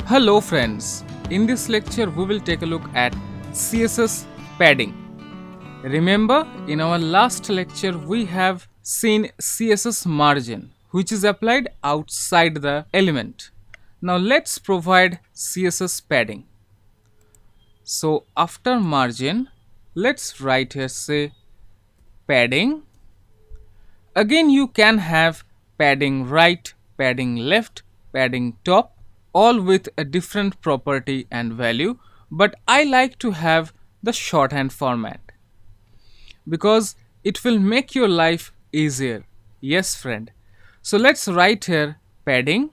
Hello friends, in this lecture we will take a look at CSS padding. Remember, in our last lecture we have seen CSS margin, which is applied outside the element. Now let's provide CSS padding. So after margin, let's write here say padding. Again you can have padding right, padding left, padding top, all with a different property and value, but I like to have the shorthand format because it will make your life easier. Yes friend. So let's write here padding,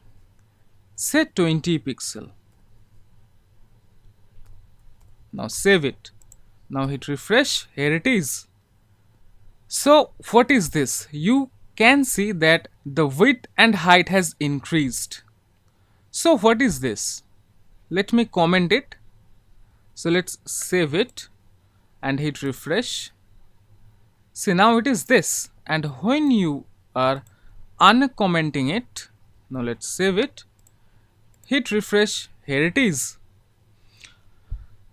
say 20 pixel. Now save it. Now hit refresh, here it is. So what is this? You can see that the width and height has increased. So what is this? Let me comment it. So let's save it and hit refresh. See, now it is this, and when you are uncommenting it, now let's save it, hit refresh, here it is.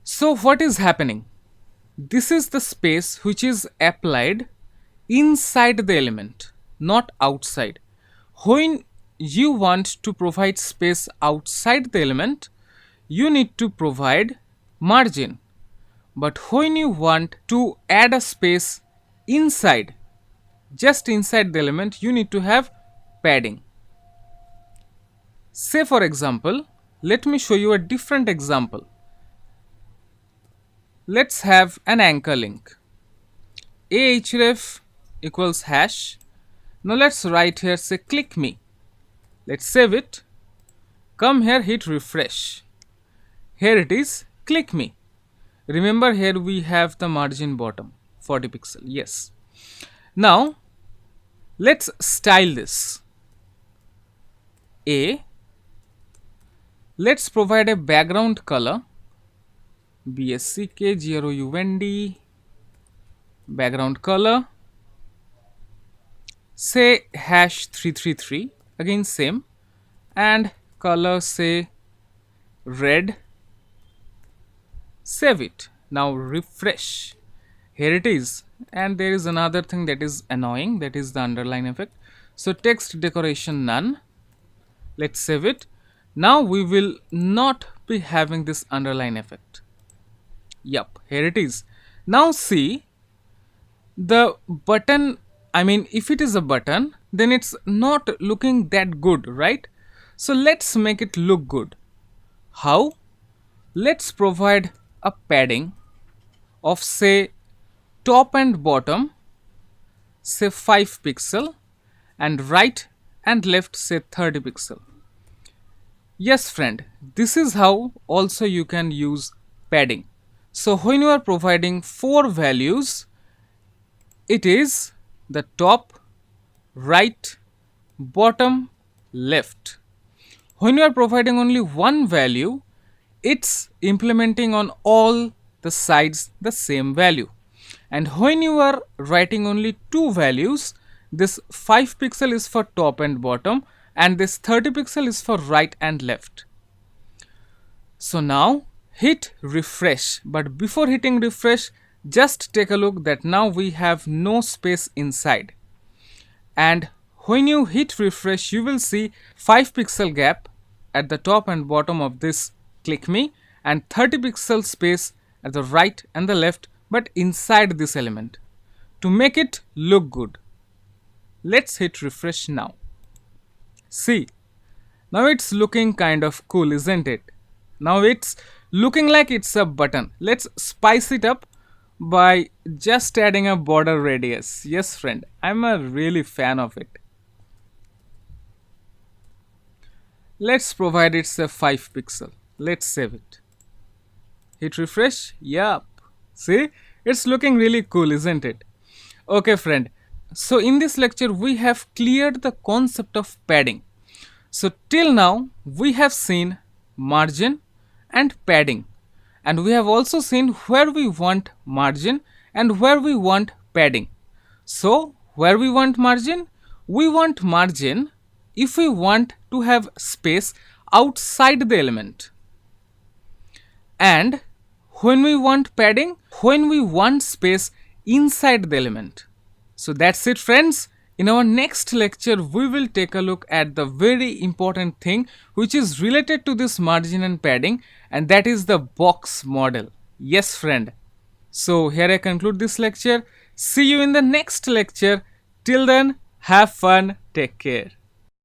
So what is happening? This is the space which is applied inside the element, not outside. When you want to provide space outside the element, you need to provide margin. But when you want to add a space inside, just inside the element, you need to have padding. Say for example, let me show you a different example. Let's have an anchor link. ahref equals hash. Now let's write here say click me. Let's save it. Come here, hit refresh. Here it is, click me. Remember here we have the margin bottom 40 pixel. Yes. Now let's style this. Let's provide a background color BSCK0UND background color, say hash 333, again same, and color say red. Save it. Now refresh. Here it is. And there is another thing that is annoying, that is the underline effect. So text decoration none. Let's save it. Now we will not be having this underline effect. Yup, here it is. Now see, the button, if it is a button, then it's not looking that good, right? So let's make it look good. How? Let's provide a padding of say top and bottom say 5 pixel and right and left say 30 pixel. Yes friend, this is how also you can use padding. So when you are providing 4 values, it is the top, right, bottom, left. When you are providing only one value, it's implementing on all the sides the same value. And when you are writing only 2 values, this 5 pixel is for top and bottom and this 30 pixel is for right and left. So now hit refresh, but before hitting refresh, just take a look that now we have no space inside. And when you hit refresh, you will see 5 pixel gap at the top and bottom of this click me and 30 pixel space at the right and the left, but inside this element to make it look good. Let's hit refresh now. See, now it's looking kind of cool, isn't it? Now it's looking like it's a button. Let's spice it up by just adding a border radius. Yes friend, I'm a really fan of it. Let's provide it a 5 pixel. Let's save it. Hit refresh. Yup. See, it's looking really cool, isn't it? Okay friend, so in this lecture we have cleared the concept of padding. So till now we have seen margin and padding, and we have also seen where we want margin and where we want padding. So where we want margin if we want to have space outside the element. And when we want padding, when we want space inside the element. So that's it, friends. In our next lecture, we will take a look at the very important thing which is related to this margin and padding, and that is the box model. Yes, friend. So here I conclude this lecture. See you in the next lecture. Till then, have fun. Take care.